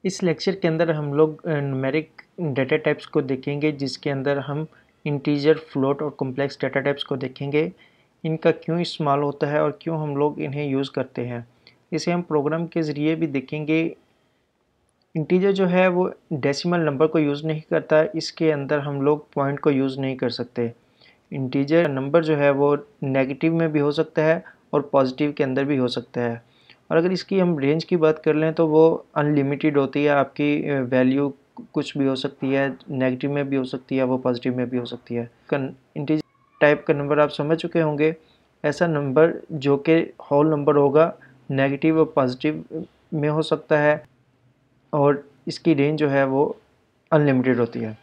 इस लेक्चर के अंदर हम लोग न्यूमेरिक डेटा टाइप्स को देखेंगे, जिसके अंदर हम इंटीजर, फ्लोट और कॉम्प्लेक्स डेटा टाइप्स को देखेंगे। इनका क्यों इस्तेमाल होता है और क्यों हम लोग इन्हें यूज़ करते हैं, इसे हम प्रोग्राम के ज़रिए भी देखेंगे। इंटीजर जो है वो डेसिमल नंबर को यूज़ नहीं करता, इसके अंदर हम लोग पॉइंट को यूज़ नहीं कर सकते। इंटीजर नंबर जो है वो नेगेटिव में भी हो सकता है और पॉजिटिव के अंदर भी हो सकता है। और अगर इसकी हम रेंज की बात कर लें तो वो अनलिमिटेड होती है। आपकी वैल्यू कुछ भी हो सकती है, नेगेटिव में भी हो सकती है, वो पॉजिटिव में भी हो सकती है। इंटीजर टाइप का नंबर आप समझ चुके होंगे। ऐसा नंबर जो कि होल नंबर होगा, नेगेटिव और पॉजिटिव में हो सकता है और इसकी रेंज जो है वो अनलिमिटेड होती है।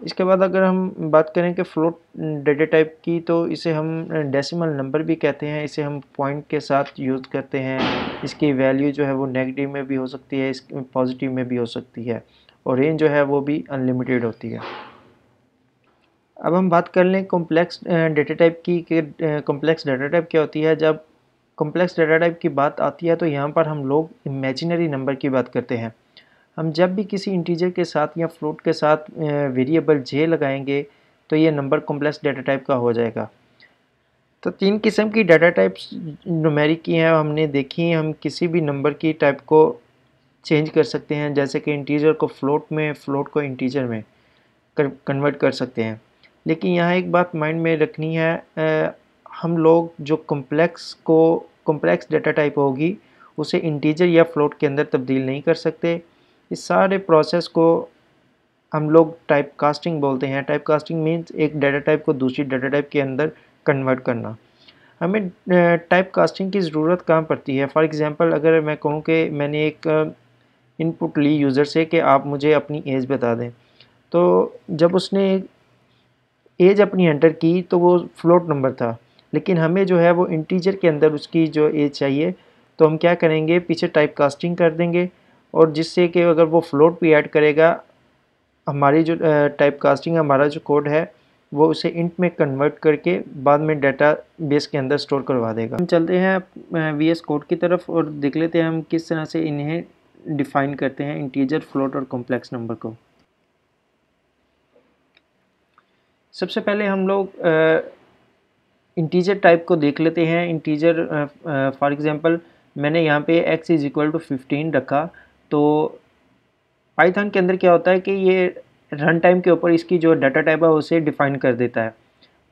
इसके बाद अगर हम बात करें कि फ्लोट डेटा टाइप की, तो इसे हम डेसिमल नंबर भी कहते हैं। इसे हम पॉइंट के साथ यूज़ करते हैं। इसकी वैल्यू जो है वो नेगेटिव में भी हो सकती है, इस पॉजिटिव में भी हो सकती है और रेंज जो है वो भी अनलिमिटेड होती है। अब हम बात कर लें कॉम्प्लेक्स डेटा टाइप की कि कॉम्प्लेक्स डेटा टाइप क्या होती है। जब कॉम्प्लेक्स डेटा टाइप की बात आती है तो यहाँ पर हम लोग इमेजिनरी नंबर की बात करते हैं। हम जब भी किसी इंटीजर के साथ या फ्लोट के साथ वेरिएबल जे लगाएंगे तो ये नंबर कॉम्प्लेक्स डेटा टाइप का हो जाएगा। तो तीन किस्म की डाटा टाइप्स न्यूमेरिक की हैं, हमने देखी। हम किसी भी नंबर की टाइप को चेंज कर सकते हैं, जैसे कि इंटीजर को फ्लोट में, फ्लोट को इंटीजर में कन्वर्ट कर सकते हैं। लेकिन यहाँ एक बात माइंड में रखनी है, हम लोग जो कॉम्प्लेक्स डेटा टाइप होगी उसे इंटीजर या फ्लोट के अंदर तब्दील नहीं कर सकते। इस सारे प्रोसेस को हम लोग टाइप कास्टिंग बोलते हैं। टाइप कास्टिंग मीन्स एक डाटा टाइप को दूसरी डाटा टाइप के अंदर कन्वर्ट करना। हमें टाइप कास्टिंग की ज़रूरत कहाँ पड़ती है। फॉर एग्ज़ाम्पल अगर मैं कहूँ कि मैंने एक इनपुट ली यूज़र से कि आप मुझे अपनी एज बता दें, तो जब उसने एज अपनी एंटर की तो वो फ्लोट नंबर था, लेकिन हमें जो है वो इंटीजर के अंदर उसकी जो एज चाहिए। तो हम क्या करेंगे, पीछे टाइप कास्टिंग कर देंगे और जिससे कि अगर वो फ्लोट भी ऐड करेगा, हमारी जो टाइप कास्टिंग हमारा जो कोड है वो उसे इंट में कन्वर्ट करके बाद में डाटा बेस के अंदर स्टोर करवा देगा। हम चलते हैं वी एस कोड की तरफ और देख लेते हैं हम किस तरह से इन्हें डिफ़ाइन करते हैं, इंटीजर, फ्लोट और कॉम्प्लेक्स नंबर को। सबसे पहले हम लोग इंटीजर टाइप को देख लेते हैं। इंटीजर फॉर एग्जांपल मैंने यहाँ पे x इज़ इक्वल टू 15 रखा। तो पाइथन के अंदर क्या होता है कि ये रन टाइम के ऊपर इसकी जो डाटा टाइप है उसे डिफ़ाइन कर देता है।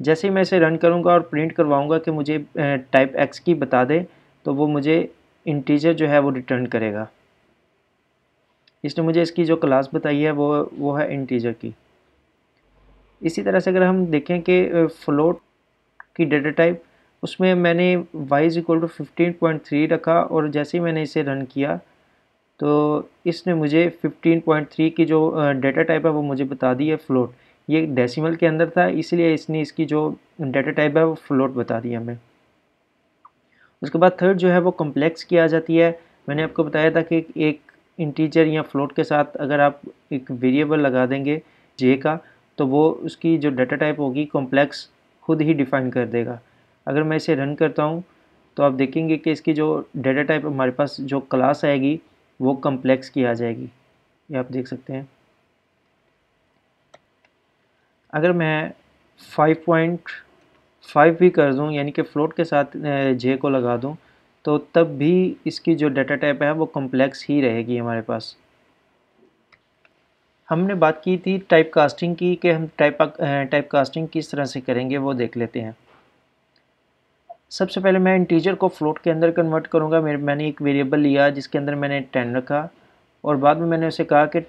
जैसे ही मैं इसे रन करूँगा और प्रिंट करवाऊँगा कि मुझे टाइप x की बता दे, तो वो मुझे इंटीजर जो है वो रिटर्न करेगा। इसने मुझे इसकी जो क्लास बताई है वो है इंटीजर की। इसी तरह से अगर हम देखें कि फ्लोट की डाटा टाइप, उसमें मैंने y इज़ इक्वल टू 15.3 रखा और जैसे ही मैंने इसे रन किया तो इसने मुझे 15.3 की जो डाटा टाइप है वो मुझे बता दी है फ्लोट। ये डेसिमल के अंदर था, इसलिए इसने इसकी जो डाटा टाइप है वो फ्लोट बता दी हमें। उसके बाद थर्ड जो है वो कॉम्प्लेक्स की आ जाती है। मैंने आपको बताया था कि एक इंटीजर या फ्लोट के साथ अगर आप एक वेरिएबल लगा देंगे जे का, तो वो उसकी जो डाटा टाइप होगी कॉम्प्लेक्स खुद ही डिफ़ाइन कर देगा। अगर मैं इसे रन करता हूँ तो आप देखेंगे कि इसकी जो डाटा टाइप हमारे पास जो क्लास आएगी वो कॉम्प्लेक्स की आ जाएगी। ये आप देख सकते हैं। अगर मैं 5.5 भी कर दूं, यानी कि फ्लोट के साथ जे को लगा दूं, तो तब भी इसकी जो डाटा टाइप है वो कॉम्प्लेक्स ही रहेगी हमारे पास। हमने बात की थी टाइप कास्टिंग की कि हम टाइप कास्टिंग किस तरह से करेंगे वो देख लेते हैं। सबसे पहले मैं इंटीजर को फ्लोट के अंदर कन्वर्ट करूंगा। मैंने एक वेरिएबल लिया जिसके अंदर मैंने 10 रखा और बाद में मैंने उसे कहा कि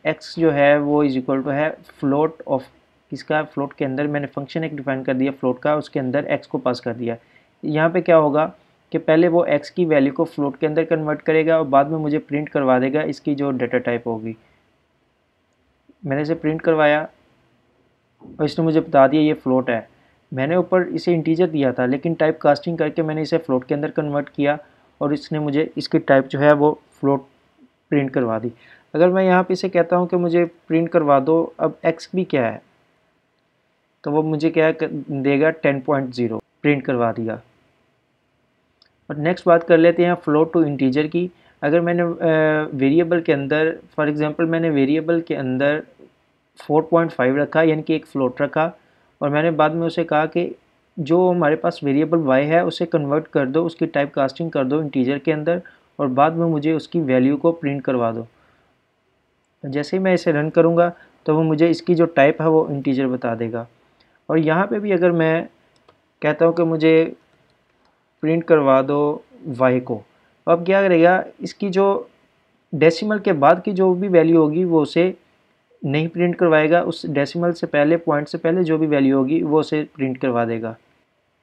x जो है वो इज इक्वल टू है फ्लोट ऑफ किसका, फ्लोट के अंदर मैंने फंक्शन एक डिफाइन कर दिया फ्लोट का, उसके अंदर x को पास कर दिया। यहाँ पे क्या होगा कि पहले वो x की वैल्यू को फ्लोट के अंदर कन्वर्ट करेगा और बाद में मुझे प्रिंट करवा देगा इसकी जो डाटा टाइप होगी। मैंने इसे प्रिंट करवाया और इसने मुझे बता दिया ये फ्लोट है। मैंने ऊपर इसे इंटीजर दिया था, लेकिन टाइप कास्टिंग करके मैंने इसे फ्लोट के अंदर कन्वर्ट किया और इसने मुझे इसकी टाइप जो है वो फ्लोट प्रिंट करवा दी। अगर मैं यहाँ पे इसे कहता हूँ कि मुझे प्रिंट करवा दो अब x भी क्या है, तो वो मुझे क्या देगा 10.0 प्रिंट करवा दिया। और नेक्स्ट बात कर लेते हैं फ्लोट टू इंटीजर की। अगर मैंने वेरिएबल के अंदर फॉर एग्जांपल मैंने वेरिएबल के अंदर 4.5 रखा, यानी कि एक फ्लोट रखा, और मैंने बाद में उसे कहा कि जो हमारे पास वेरिएबल y है उसे कन्वर्ट कर दो, उसकी टाइप कास्टिंग कर दो इंटीजर के अंदर, और बाद में मुझे उसकी वैल्यू को प्रिंट करवा दो। जैसे ही मैं इसे रन करूँगा तो वो मुझे इसकी जो टाइप है वो इंटीजर बता देगा। और यहाँ पे भी अगर मैं कहता हूँ कि मुझे प्रिंट करवा दो y को, अब क्या करेगा, इसकी जो डेसिमल के बाद की जो भी वैल्यू होगी वो उसे नहीं प्रिंट करवाएगा, उस डेसिमल से पहले, पॉइंट से पहले जो भी वैल्यू होगी वो उसे प्रिंट करवा देगा।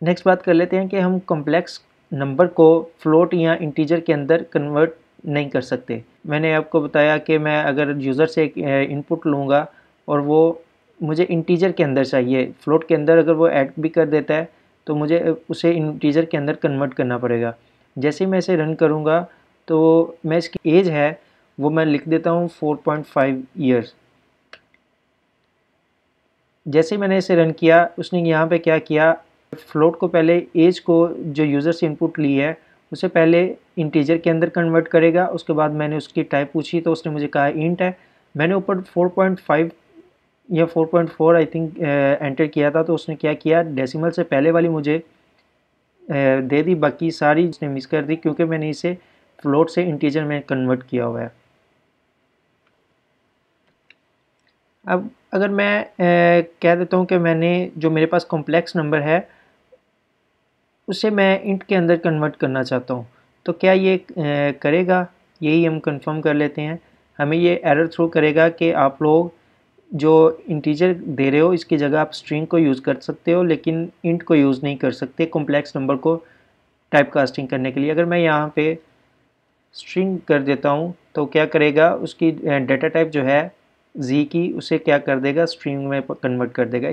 नेक्स्ट बात कर लेते हैं कि हम कॉम्प्लेक्स नंबर को फ्लोट या इंटीजर के अंदर कन्वर्ट नहीं कर सकते। मैंने आपको बताया कि मैं अगर यूज़र से एक इनपुट लूँगा और वो मुझे इंटीजर के अंदर चाहिए, फ्लोट के अंदर अगर वो ऐड भी कर देता है तो मुझे उसे इंटीजर के अंदर कन्वर्ट करना पड़ेगा। जैसे ही मैं इसे रन करूँगा तो मैं इसकी एज है वो मैं लिख देता हूँ 4.5 ईयर्स। जैसे ही मैंने इसे रन किया, उसने यहाँ पे क्या किया, फ्लोट को पहले एज को जो यूज़र से इनपुट ली है उसे पहले इंटीजर के अंदर कन्वर्ट करेगा। उसके बाद मैंने उसकी टाइप पूछी तो उसने मुझे कहा इंट है। मैंने ऊपर 4.5 या 4.4 आई थिंक एंटर किया था, तो उसने क्या किया, डेसिमल से पहले वाली मुझे दे दी, बाकी सारी उसने मिस कर दी क्योंकि मैंने इसे फ्लोट से इंटीजर में कन्वर्ट किया हुआ है। अब अगर मैं कह देता हूँ कि मैंने जो मेरे पास कॉम्प्लेक्स नंबर है उसे मैं इंट के अंदर कन्वर्ट करना चाहता हूँ, तो क्या ये करेगा, यही हम कंफर्म कर लेते हैं। हमें ये एरर थ्रो करेगा कि आप लोग जो इंटीजर दे रहे हो इसकी जगह आप स्ट्रिंग को यूज़ कर सकते हो, लेकिन इंट को यूज़ नहीं कर सकते कॉम्प्लेक्स नंबर को टाइप कास्टिंग करने के लिए। अगर मैं यहाँ पे स्ट्रिंग कर देता हूँ तो क्या करेगा, उसकी डेटा टाइप जो है जी की, उसे क्या कर देगा, स्ट्रिंग में कन्वर्ट कर देगा।